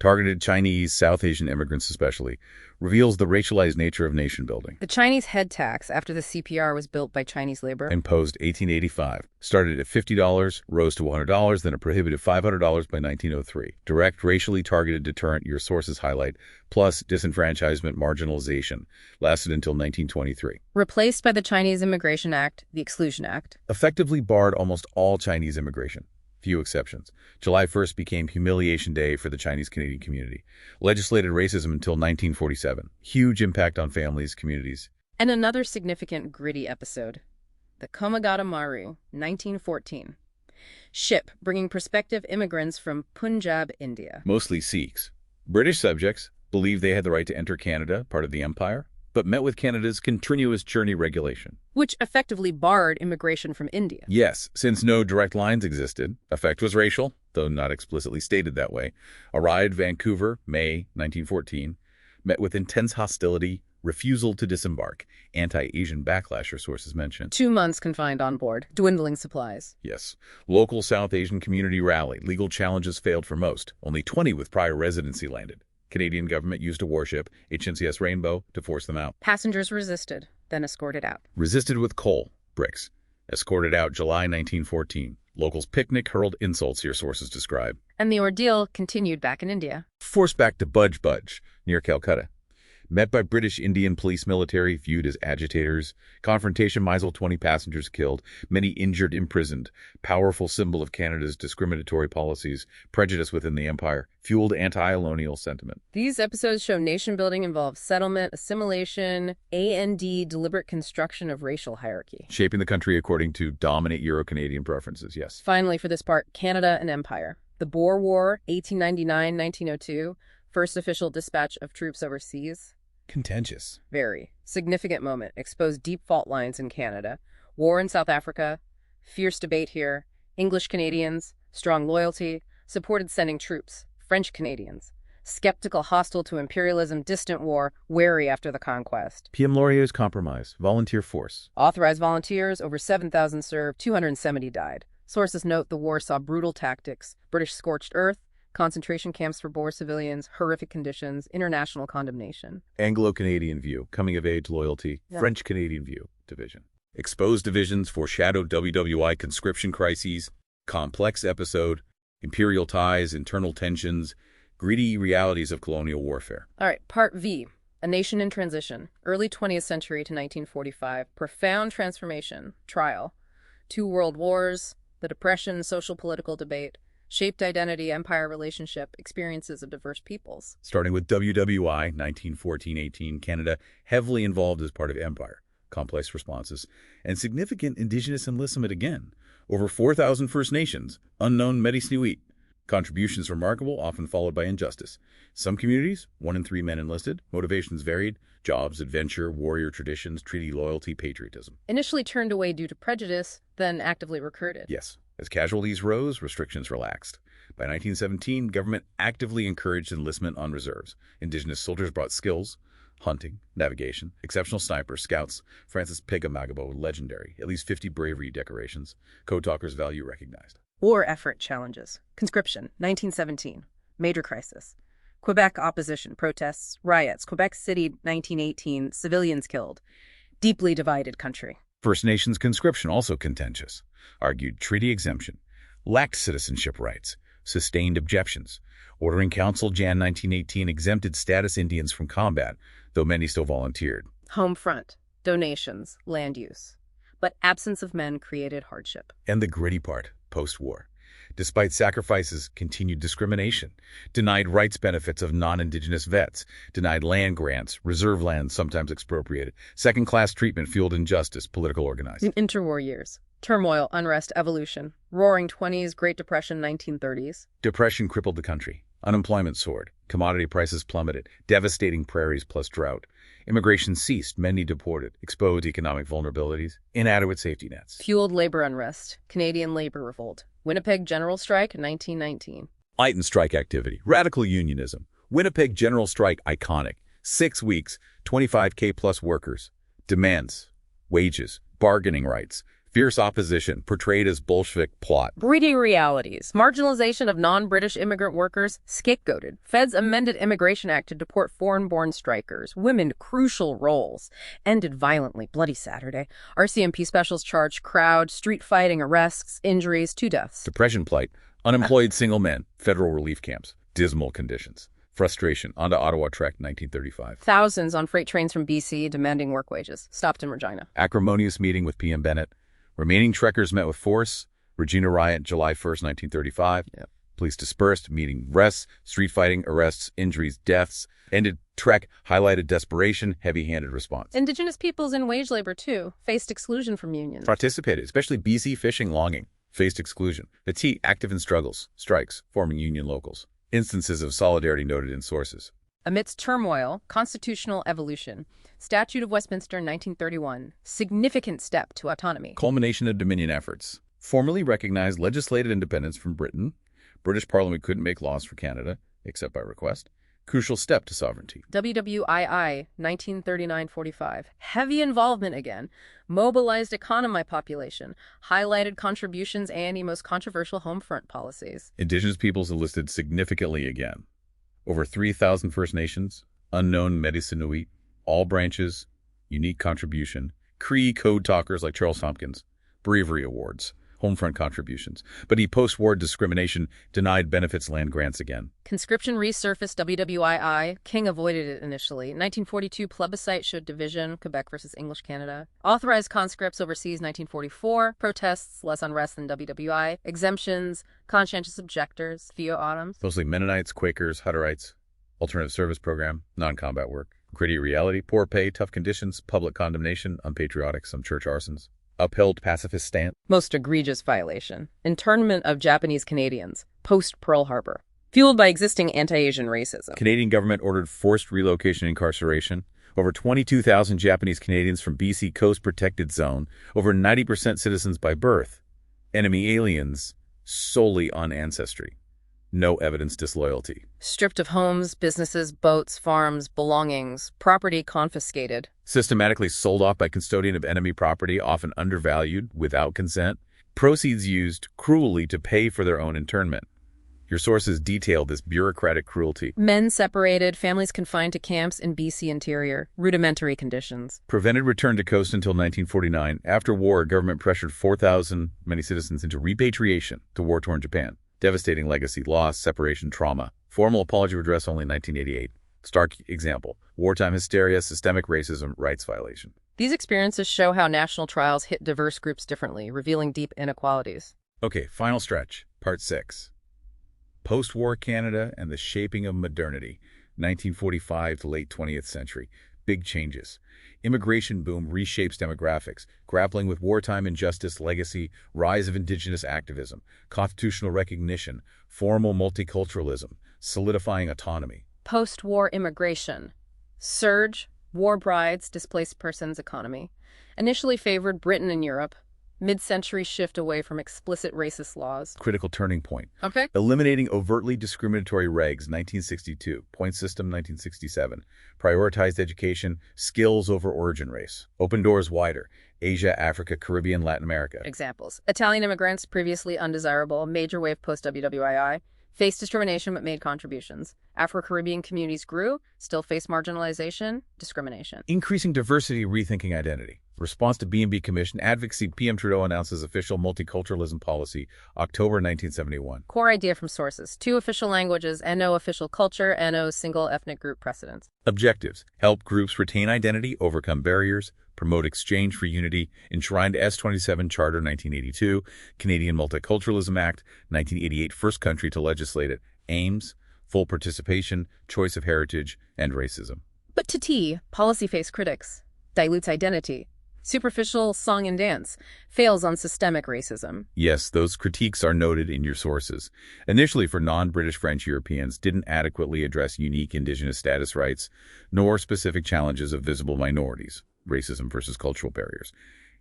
targeted Chinese, South Asian immigrants especially, reveals the racialized nature of nation building. The Chinese head tax, after the CPR was built by Chinese labor, imposed 1885, started at $50, rose to $100, then a prohibitive $500 by 1903. Direct, racially targeted deterrent, your sources highlight, plus disenfranchisement, marginalization, lasted until 1923. Replaced by the Chinese Immigration Act, the Exclusion Act. Effectively barred almost all Chinese immigration. Few exceptions. July 1st became Humiliation Day for the Chinese Canadian community. Legislated racism until 1947. Huge impact on families, communities. And another significant gritty episode. The Komagata Maru, 1914. Ship bringing prospective immigrants from Punjab, India. Mostly Sikhs. British subjects believed they had the right to enter Canada, part of the empire, but met with Canada's continuous journey regulation. Which effectively barred immigration from India. Yes, since no direct lines existed. Effect was racial, though not explicitly stated that way. Arrived Vancouver, May 1914. Met with intense hostility, refusal to disembark. Anti-Asian backlash, your sources mention. 2 months confined on board. Dwindling supplies. Yes. Local South Asian community rally. Legal challenges failed for most. Only 20 with prior residency landed. Canadian government used a warship, HMCS Rainbow, to force them out. Passengers resisted, then escorted out. Resisted with coal, bricks. Escorted out July 1914. Locals picnic, hurled insults, your sources describe. And the ordeal continued back in India. Forced back to Budge, near Calcutta. Met by British Indian police military, viewed as agitators. Confrontation, Meisel, 20 passengers killed. Many injured, imprisoned. Powerful symbol of Canada's discriminatory policies. Prejudice within the empire. Fueled anti-colonial sentiment. These episodes show nation building involves settlement, assimilation, deliberate construction of racial hierarchy. Shaping the country according to dominant Euro-Canadian preferences, yes. Finally, for this part, Canada and Empire. The Boer War, 1899-1902. First official dispatch of troops overseas. Contentious. Very. Significant moment. Exposed deep fault lines in Canada. War in South Africa. Fierce debate here. English Canadians. Strong loyalty. Supported sending troops. French Canadians. Skeptical, hostile to imperialism, distant war. Wary after the conquest. PM Laurier's compromise. Volunteer force. Authorized volunteers. Over 7,000 served. 270 died. Sources note the war saw brutal tactics. British scorched earth. concentration camps for Boer civilians, horrific conditions, international condemnation. Anglo-Canadian view, coming-of-age loyalty, Yeah. French-Canadian view, division. Exposed divisions, foreshadowed WWI conscription crises, complex episode, imperial ties, internal tensions, greedy realities of colonial warfare. All right, Part V, A Nation in Transition, early 20th century to 1945, profound transformation, trial, 2 world wars, the Depression, social-political debate, shaped identity, empire relationship, experiences of diverse peoples. Starting with WWI, 1914-18, Canada heavily involved as part of empire, complex responses, and significant Indigenous enlistment again. Over 4,000 First Nations, unknown Métis Inuit. Contributions remarkable, often followed by injustice. Some communities, 1 in 3 men enlisted, motivations varied, jobs, adventure, warrior traditions, treaty loyalty, patriotism. Initially turned away due to prejudice, then actively recruited. Yes, as casualties rose, restrictions relaxed. By 1917, government actively encouraged enlistment on reserves. Indigenous soldiers brought skills, hunting, navigation, exceptional snipers, scouts. Francis Pega-Magabo, legendary, at least 50 bravery decorations. Code Talkers value recognized. War effort challenges. Conscription, 1917. Major crisis. Quebec opposition, protests, riots. Quebec City, 1918. Civilians killed. Deeply divided country. First Nations conscription, also contentious. Argued treaty exemption. Lacked citizenship rights. Sustained objections. Ordering Council, Jan 1918, exempted status Indians from combat, though many still volunteered. Home front. Donations. Land use. But absence of men created hardship. And the gritty part, post-war. Despite sacrifices, continued discrimination, denied rights benefits of non-Indigenous vets, denied land grants, reserve lands sometimes expropriated, second-class treatment fueled injustice, political organizing. Interwar years. Turmoil, unrest, evolution. Roaring 20s, Great Depression, 1930s. Depression crippled the country. Unemployment soared. Commodity prices plummeted. Devastating prairies plus drought. Immigration ceased. Many deported. Exposed economic vulnerabilities. Inadequate safety nets. Fueled labor unrest. Canadian labor revolt. Winnipeg General Strike, 1919. Light and strike activity. Radical unionism. Winnipeg General Strike iconic. 6 weeks. 25K plus workers. Demands. Wages. Bargaining rights. Fierce opposition, portrayed as Bolshevik plot. Breeding realities. Marginalization of non-British immigrant workers, scapegoated. Feds amended Immigration Act to deport foreign-born strikers. Women, crucial roles. Ended violently. Bloody Saturday. RCMP specials charged crowd, street fighting, arrests, injuries, 2 deaths. Depression plight. Unemployed single men. Federal relief camps. Dismal conditions. Frustration. Onto Ottawa Trek, 1935. Thousands on freight trains from BC demanding work wages. Stopped in Regina. Acrimonious meeting with PM Bennett. Remaining trekkers met with force. Regina riot, July 1st, 1935. Yep. Police dispersed. Meeting rests. Street fighting, arrests, injuries, deaths. Ended trek. Highlighted desperation. Heavy-handed response. Indigenous peoples in wage labor, too, faced exclusion from unions. Participated, especially BC fishing longing. Faced exclusion. Métis active in struggles. Strikes. Forming union locals. Instances of solidarity noted in sources. Amidst turmoil, constitutional evolution. Statute of Westminster, 1931. Significant step to autonomy. Culmination of Dominion efforts. Formally recognized legislative independence from Britain. British Parliament couldn't make laws for Canada, except by request. Crucial step to sovereignty. WWII, 1939-45. Heavy involvement again. Mobilized economy population. Highlighted contributions and most controversial home front policies. Indigenous peoples enlisted significantly again. Over 3,000 First Nations, unknown Métis Inuit, all branches, unique contribution, Cree code talkers like Charles Tompkins, bravery awards, homefront contributions. But post-war discrimination denied benefits land grants again. Conscription resurfaced WWII. King avoided it initially. 1942 plebiscite showed division, Quebec versus English Canada. Authorized conscripts overseas, 1944. Protests, less unrest than WWI. Exemptions, conscientious objectors, Theo Autumns. Mostly Mennonites, Quakers, Hutterites, alternative service program, non-combat work. Gritty reality, poor pay, tough conditions, public condemnation, unpatriotic, some church arsons. Upheld pacifist stance. Most egregious violation. Internment of Japanese Canadians, post-Pearl Harbor. Fueled by existing anti-Asian racism. Canadian government ordered forced relocation incarceration. Over 22,000 Japanese Canadians from BC Coast Protected Zone. Over 90% citizens by birth. Enemy aliens solely on ancestry. No evidence disloyalty. Stripped of homes, businesses, boats, farms, belongings, property confiscated. Systematically sold off by custodian of enemy property, often undervalued, without consent. Proceeds used cruelly to pay for their own internment. Your sources detailed this bureaucratic cruelty. Men separated, families confined to camps in BC interior, rudimentary conditions. Prevented return to coast until 1949. After war, government pressured 4,000 many citizens into repatriation to war-torn Japan. Devastating legacy, loss, separation, trauma. Formal apology redress only 1988. Stark example. Wartime hysteria, systemic racism, rights violation. These experiences show how national trials hit diverse groups differently, revealing deep inequalities. Okay, final stretch, part 6. Post-war Canada and the shaping of modernity, 1945 to late 20th century. Big changes. Immigration boom reshapes demographics, grappling with wartime injustice, legacy, rise of Indigenous activism, constitutional recognition, formal multiculturalism, solidifying autonomy. Post-war immigration. Surge, war brides, displaced persons economy. Initially favored Britain and Europe. Mid-century shift away from explicit racist laws. Critical turning point. Okay. Eliminating overtly discriminatory regs, 1962. Point system, 1967. Prioritized education, skills over origin race. Open doors wider. Asia, Africa, Caribbean, Latin America. Examples. Italian immigrants, previously undesirable, major wave post-WWII, faced discrimination but made contributions. Afro-Caribbean communities grew, still face marginalization, discrimination. Increasing diversity, rethinking identity. Response to B&B Commission advocacy. PM Trudeau announces official multiculturalism policy, October 1971. Core idea from sources. 2 official languages, NO official culture, NO single ethnic group precedents. Objectives. Help groups retain identity, overcome barriers, promote exchange for unity, enshrined S27 Charter 1982, Canadian Multiculturalism Act 1988, first country to legislate it. Aims, full participation, choice of heritage, and racism. But to T, policy face critics. Dilutes identity. Superficial song and dance. Fails on systemic racism. Yes, those critiques are noted in your sources. Initially, for non-British French Europeans, didn't adequately address unique Indigenous status rights, nor specific challenges of visible minorities, racism versus cultural barriers.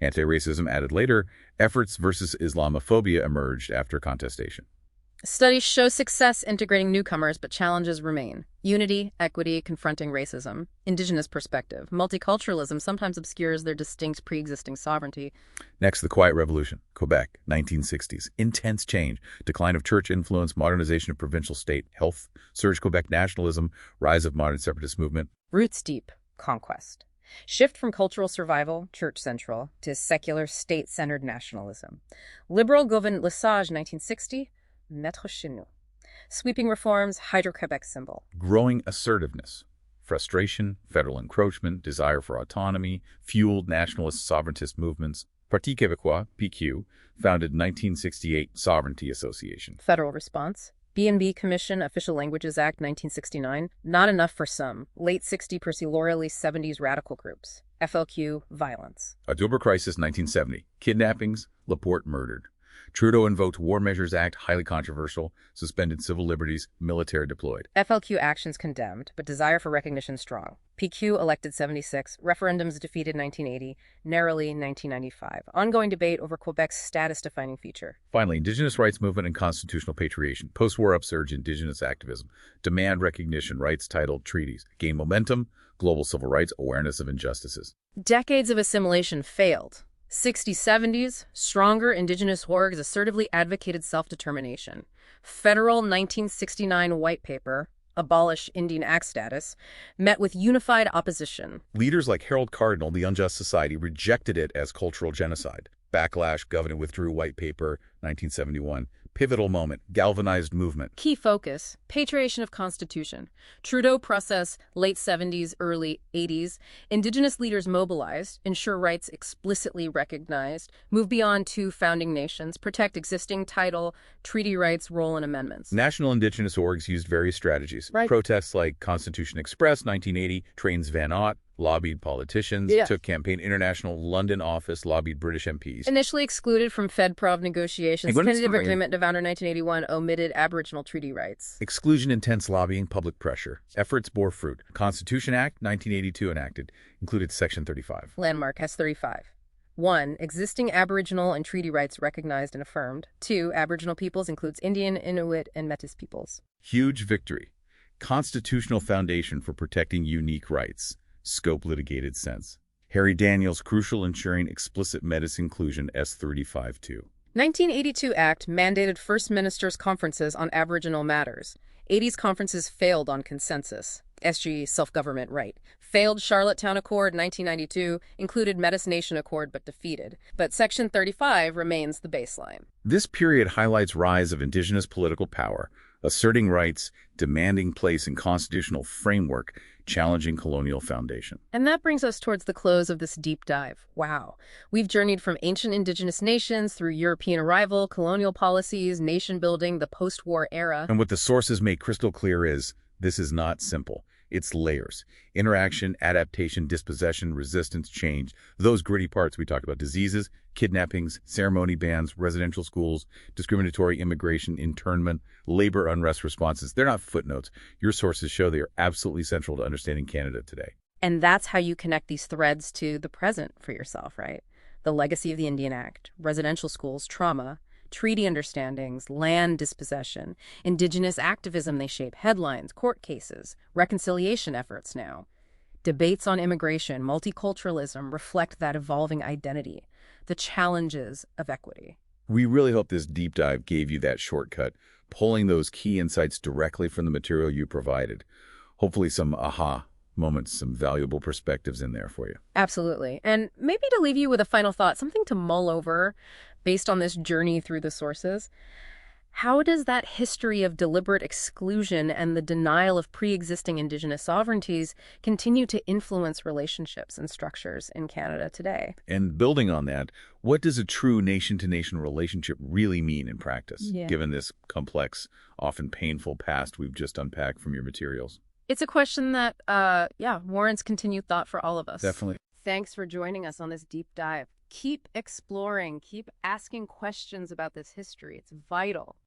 Anti-racism added later, efforts versus Islamophobia emerged after contestation. Studies show success integrating newcomers, but challenges remain. Unity, equity, confronting racism. Indigenous perspective. Multiculturalism sometimes obscures their distinct pre-existing sovereignty. Next, the Quiet Revolution, Quebec, 1960s. Intense change, decline of church influence, modernization of provincial state, health, surge Quebec nationalism, rise of modern separatist movement. Roots deep, conquest. Shift from cultural survival, church-central, to secular, state-centered nationalism. Liberal Gauvin Lesage, 1960. Maître chez nous. Sweeping reforms, Hydro-Quebec symbol. Growing assertiveness, frustration, federal encroachment, desire for autonomy, fueled nationalist sovereigntist movements. Parti Québécois, PQ, founded 1968 Sovereignty Association. Federal response. B&B Commission, Official Languages Act, 1969. Not enough for some. Late 60s Percy-Loreally 70s radical groups. FLQ, violence. October Crisis, 1970. Kidnappings, Laporte murdered. Trudeau invoked War Measures Act, highly controversial, suspended civil liberties, military deployed. FLQ actions condemned, but desire for recognition strong. PQ elected 76, referendums defeated 1980, narrowly 1995. Ongoing debate over Quebec's status-defining feature. Finally, Indigenous rights movement and constitutional patriation. Post-war upsurge, Indigenous activism. Demand recognition, rights titled treaties. Gain momentum, global civil rights, awareness of injustices. Decades of assimilation failed. 60s, 70s, stronger Indigenous orgs assertively advocated self-determination. Federal 1969 white paper, Abolish Indian Act Status, met with unified opposition. Leaders like Harold Cardinal, the Unjust Society, rejected it as cultural genocide. Backlash, Governor withdrew white paper, 1971. Pivotal moment, galvanized movement. Key focus, patriation of Constitution. Trudeau process, late 70s, early 80s. Indigenous leaders mobilized, ensure rights explicitly recognized, move beyond 2 founding nations, protect existing title, treaty rights, role, and amendments. National Indigenous orgs used various strategies. Right. Protests like Constitution Express, 1980, Trains Van Ott, lobbied politicians, took campaign international London office, lobbied British MPs. Initially excluded from Fed-Prov negotiations, tentative agreement November 1981 omitted Aboriginal treaty rights. Exclusion, intense lobbying, public pressure. Efforts bore fruit. Constitution Act, 1982 enacted, included Section 35. Landmark S35. 1. Existing Aboriginal and treaty rights recognized and affirmed. 2. Aboriginal peoples includes Indian, Inuit, and Métis peoples. Huge victory. Constitutional foundation for protecting unique rights. Scope litigated sense. Harry Daniels, crucial ensuring explicit Métis inclusion S35-2. 1982 Act mandated First Ministers' conferences on Aboriginal matters. 80s conferences failed on consensus. SG, self-government right. Failed Charlottetown Accord 1992, included Métis Nation Accord but defeated. But Section 35 remains the baseline. This period highlights rise of Indigenous political power, asserting rights, demanding place in constitutional framework, challenging colonial foundation. And that brings us towards the close of this deep dive. Wow. We've journeyed from ancient Indigenous nations through European arrival, colonial policies, nation building, the post-war era. And what the sources make crystal clear is, this is not simple. It's layers. Interaction, adaptation, dispossession, resistance, change. Those gritty parts we talked about. Diseases, kidnappings, ceremony bans, residential schools, discriminatory immigration, internment, labor unrest responses. They're not footnotes. Your sources show they are absolutely central to understanding Canada today. And that's how you connect these threads to the present for yourself, right? The legacy of the Indian Act, residential schools, trauma, treaty understandings, land dispossession, Indigenous activism they shape, headlines, court cases, reconciliation efforts now. Debates on immigration, multiculturalism reflect that evolving identity, the challenges of equity. We really hope this deep dive gave you that shortcut, pulling those key insights directly from the material you provided. Hopefully some aha moments, some valuable perspectives in there for you. Absolutely. And maybe to leave you with a final thought, something to mull over based on this journey through the sources. How does that history of deliberate exclusion and the denial of pre-existing Indigenous sovereignties continue to influence relationships and structures in Canada today? And building on that, what does a true nation-to-nation relationship really mean in practice, given this complex, often painful past we've just unpacked from your materials? It's a question that, warrants continued thought for all of us. Definitely. Thanks for joining us on this deep dive. Keep exploring, keep asking questions about this history. It's vital.